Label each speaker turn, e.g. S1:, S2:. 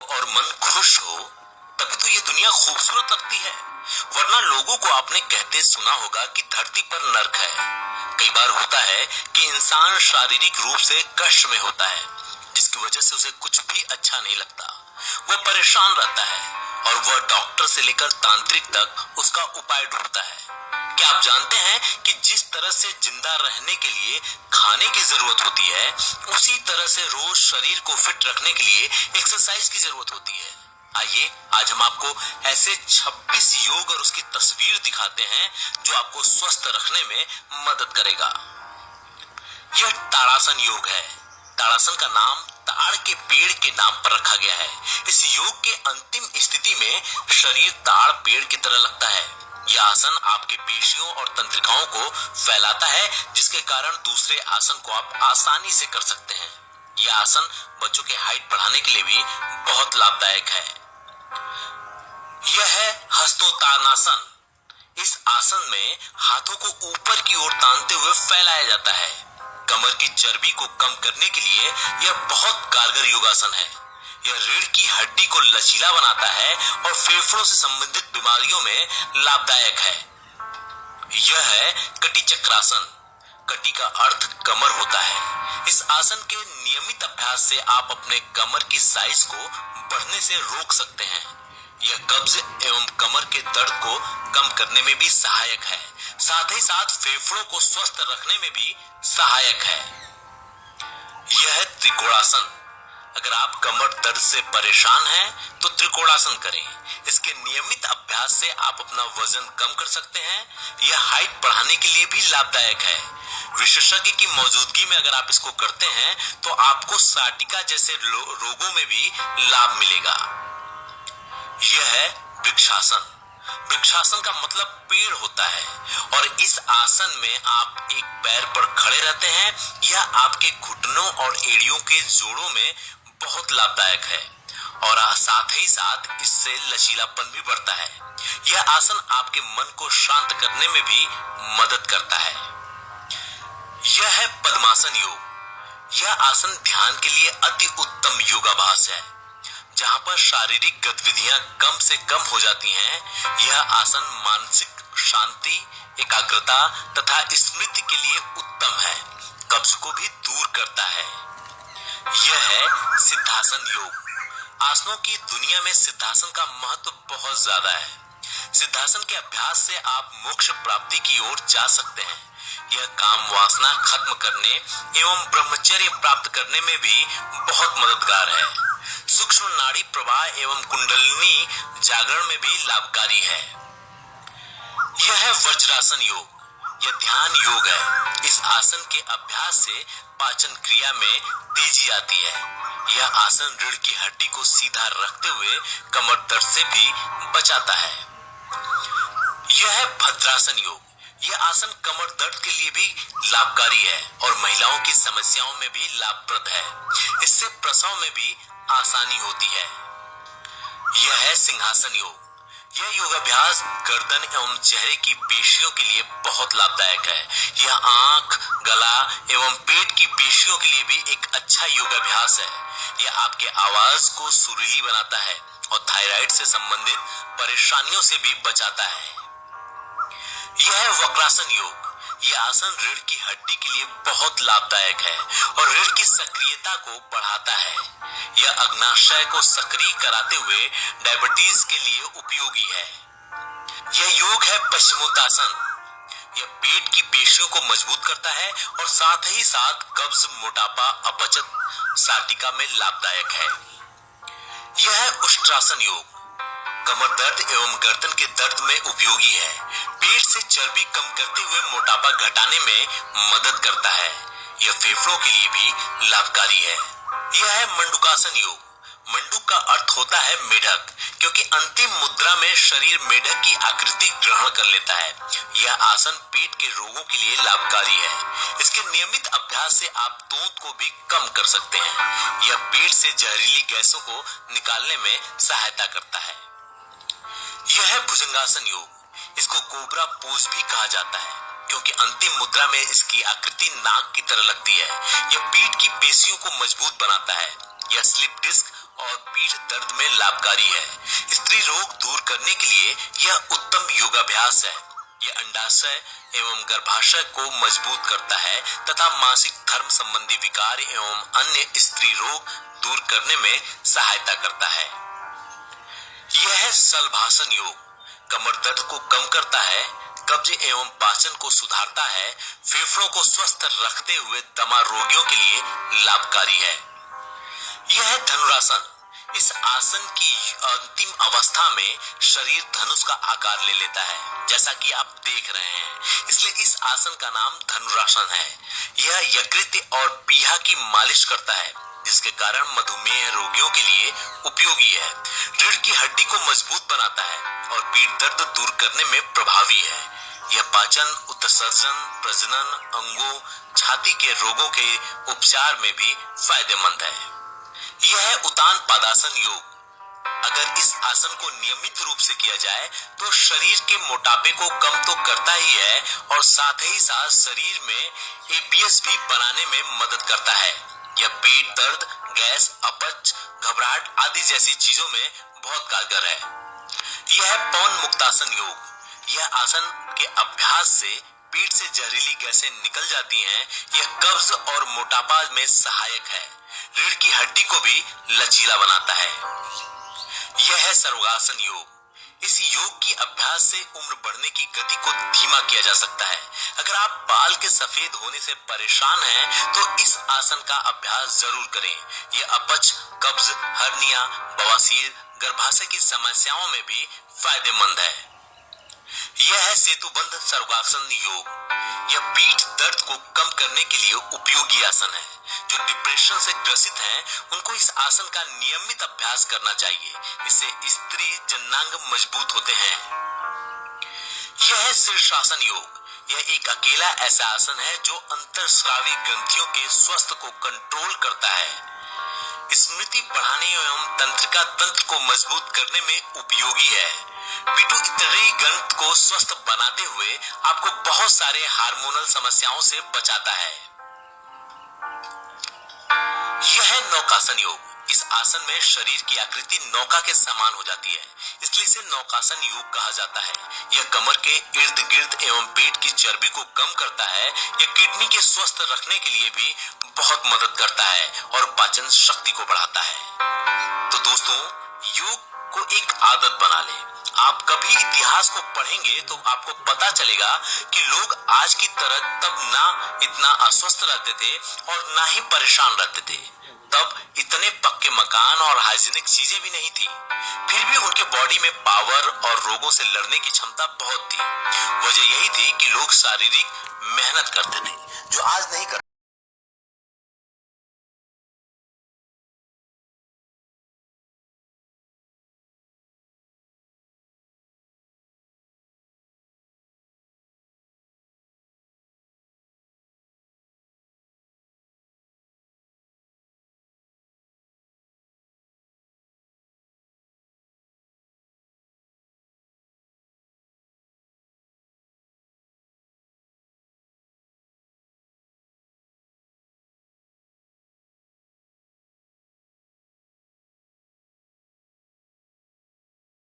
S1: और मन खुश हो तभी तो ये दुनिया खूबसूरत लगती है। वरना लोगों को आपने कहते सुना होगा कि धरती पर नर्क है। कई बार होता है कि इंसान शारीरिक रूप से कष्ट में होता है, जिसकी वजह से उसे कुछ भी अच्छा नहीं लगता। वह परेशान रहता है और वह डॉक्टर से लेकर तांत्रिक तक उसका उपाय ढूंढता है। क्या आप जानते हैं कि जिस तरह से जिंदा रहने के लिए खाने की जरूरत होती है, उसी तरह से रोज शरीर को फिट रखने के लिए एक्सरसाइज की जरूरत होती है। आइए आज हम आपको ऐसे 26 योग और उसकी तस्वीर दिखाते हैं जो आपको स्वस्थ रखने में मदद करेगा। यह ताड़ासन योग है। ताड़ासन का नाम ताड़ के पेड़ के नाम पर रखा गया है। इस योग के अंतिम स्थिति में शरीर ताड़ पेड़ की तरह लगता है। यह आसन आपके पेशियों और तंत्रिकाओं को फैलाता है, जिसके कारण दूसरे आसन को आप आसानी से कर सकते हैं। यह आसन बच्चों के हाइट बढ़ाने के लिए भी बहुत लाभदायक है। यह है हस्तोत्तानासन। इस आसन में हाथों को ऊपर की ओर तानते हुए फैलाया जाता है। कमर की चर्बी को कम करने के लिए यह बहुत कारगर योगासन है। यह रीढ़ की हड्डी को लचीला बनाता है और फेफड़ों से संबंधित बीमारियों में लाभदायक है। यह है कटी चक्रासन। कटी का अर्थ कमर होता है। इस आसन के नियमित अभ्यास से आप अपने कमर की साइज को बढ़ने से रोक सकते हैं। यह कब्ज एवं कमर के दर्द को कम करने में भी सहायक है। साथ ही साथ फेफड़ों को स्वस्थ रखने में भी सहायक है। यह है त्रिकोणासन। अगर आप कमर दर्द से परेशान हैं तो त्रिकोणासन करें। इसके नियमित अभ्यास से आप अपना वजन कम कर सकते हैं। यह हाइट बढ़ाने के लिए भी लाभदायक है। विशेषज्ञ की मौजूदगी में अगर आप इसको करते हैं तो आपको साटिका जैसे रोगों में भी लाभ मिलेगा। यह है वृक्षासन। वृक्षासन का मतलब पेड़ होता है और इस आसन में आप एक पैर पर खड़े रहते हैं। यह आपके घुटनों और एड़ियों के जोड़ों में बहुत लाभदायक है और साथ ही साथ इससे लचीलापन भी बढ़ता है। यह आसन आपके मन को शांत करने में भी मदद करता है। यह है पद्मासन योग। यह आसन ध्यान के लिए अति उत्तम योगाभ्यास है, जहां पर शारीरिक गतिविधियां कम से कम हो जाती हैं। यह आसन मानसिक शांति, एकाग्रता तथा स्मृति के लिए उत्तम है। कब्ज को भी दूर करता है। यह है सिद्धासन योग। आसनों की दुनिया में सिद्धासन का महत्व बहुत ज्यादा है। सिद्धासन के अभ्यास से आप मोक्ष प्राप्ति की ओर जा सकते हैं। यह काम वासना खत्म करने एवं ब्रह्मचर्य प्राप्त करने में भी बहुत मददगार है। सूक्ष्म नाड़ी प्रवाह एवं कुंडलिनी जागरण में भी लाभकारी है। यह है वज्रासन योग। यह ध्यान योग है। इस आसन के अभ्यास से पाचन क्रिया में तेजी आती है। यह आसन रीढ़ की हड्डी को सीधा रखते हुए कमर दर्द से भी बचाता है। यह है भद्रासन योग। यह आसन कमर दर्द के लिए भी लाभकारी है और महिलाओं की समस्याओं में भी लाभप्रद है। इससे प्रसव में भी आसानी होती है। यह है सिंहासन योग। यह योगाभ्यास गर्दन एवं चेहरे की पेशियों के लिए बहुत लाभदायक है। यह आंख, गला एवं पेट की पेशियों के लिए भी एक अच्छा योगाभ्यास है। यह आपके आवाज को सुरीली बनाता है और थायराइड से संबंधित परेशानियों से भी बचाता है। यह है वक्रासन योग। यह आसन रीढ़ की हड्डी के लिए बहुत लाभदायक है और रीढ़ की सक्रियता को बढ़ाता है। यह अग्नाशय को सक्रिय कराते हुए डायबिटीज के लिए उपयोगी है। यह योग है पश्चिमोत्तासन। यह पेट की पेशियों को मजबूत करता है और साथ ही साथ कब्ज, मोटापा, अपचत, साटिका में लाभदायक है। यह है उष्ट्रासन योग। कमर दर्द एवं गर्दन के दर्द में उपयोगी है। पेट से चर्बी कम करते हुए मोटापा घटाने में मदद करता है। यह फेफड़ों के लिए भी लाभकारी है। यह है मंडूकासन योग। मंडूक का अर्थ होता है मेढक, क्योंकि अंतिम मुद्रा में शरीर मेढक की आकृति ग्रहण कर लेता है। यह आसन पेट के रोगों के लिए लाभकारी है। इसके नियमित अभ्यास से आप तोंद को भी कम कर सकते हैं। यह पेट से जहरीली गैसों को निकालने में सहायता करता है। यह है भुजंगासन योग। इसको कोबरा पोज भी कहा जाता है, क्योंकि अंतिम मुद्रा में इसकी आकृति नाक की तरह लगती है। यह पीठ की पेशियों को मजबूत बनाता है। यह स्लिप डिस्क और पीठ दर्द में लाभकारी है। स्त्री रोग दूर करने के लिए यह उत्तम योगाभ्यास है। यह अंडाशय एवं गर्भाशय को मजबूत करता है तथा मासिक धर्म संबंधी विकार एवं अन्य स्त्री रोग दूर करने में सहायता करता है। यह है शलभासन योग। कमर दर्द को कम करता है, कब्ज एवं पाचन को सुधारता है, फेफड़ों को स्वस्थ रखते हुए दमा रोगियों के लिए लाभकारी है। यह है धनुरासन। इस आसन की अंतिम अवस्था में शरीर धनुष का आकार ले लेता है, जैसा कि आप देख रहे हैं, इसलिए इस आसन का नाम धनुरासन है। यह यकृत और पीहा की मालिश करता है, जिसके कारण मधुमेह रोगियों के लिए उपयोगी है। रीढ़ की हड्डी को मजबूत बनाता है और पीठ दर्द दूर करने में प्रभावी है। यह पाचन, उत्सर्जन, प्रजनन, अंगों, छाती के रोगों के उपचार में भी फायदेमंद है। यह है उतान पादासन योग। अगर इस आसन को नियमित रूप से किया जाए तो शरीर के मोटापे को कम तो करता ही है और साथ ही साथ शरीर में एबीएस भी बनाने में मदद करता है। यह पेट दर्द, गैस, अपच, घबराहट आदि जैसी चीजों में बहुत कारगर है। यह है पवन मुक्तासन योग। यह आसन के अभ्यास से पेट से जहरीली गैसें निकल जाती हैं। यह कब्ज और मोटापा में सहायक है। रीढ़ की हड्डी को भी लचीला बनाता है। यह है सर्वांगासन योग। इस योग की अभ्यास से उम्र बढ़ने की गति को धीमा किया जा सकता है। अगर आप बाल के सफेद होने से परेशान हैं, तो इस आसन का अभ्यास जरूर करें। यह अपच, कब्ज, हर्निया, बवासीर, गर्भाशय की समस्याओं में भी फायदेमंद है। यह है सेतुबंध सर्वांगासन योग। यह पीठ दर्द को कम करने के लिए उपयोगी आसन है। जो डिप्रेशन से ग्रसित हैं, उनको इस आसन का नियमित अभ्यास करना चाहिए। इससे स्त्री जननांग मजबूत होते हैं। यह है शीर्षासन योग। यह एक अकेला ऐसा आसन है जो अंतरस्रावी ग्रंथियों के स्वास्थ्य को कंट्रोल करता है, स्मृति बढ़ाने एवं तंत्रिका तंत्र को मजबूत करने में उपयोगी है। पिट्यूटरी ग्रंथ को स्वस्थ बनाते हुए आपको बहुत सारे हार्मोनल समस्याओं से बचाता है। यह है नौकासन योग। इस आसन में शरीर की आकृति नौका के समान हो जाती है, इसलिए इसे नौकासन योग कहा जाता है। यह कमर के इर्द गिर्द एवं पेट की चर्बी को कम करता है। यह किडनी के स्वस्थ रखने के लिए भी बहुत मदद करता है और पाचन शक्ति को बढ़ाता है। तो दोस्तों, योग को एक आदत बना लें। आप कभी इतिहास को पढ़ेंगे तो आपको पता चलेगा कि लोग आज की तरह तब ना इतना अस्वस्थ रहते थे और ना ही परेशान रहते थे। तब इतने पक्के मकान और हाइजीनिक चीजें भी नहीं थी, फिर भी उनके बॉडी में पावर और रोगों से लड़ने की क्षमता बहुत थी। वजह यही थी कि लोग शारीरिक मेहनत करते थे, जो आज नहीं करते।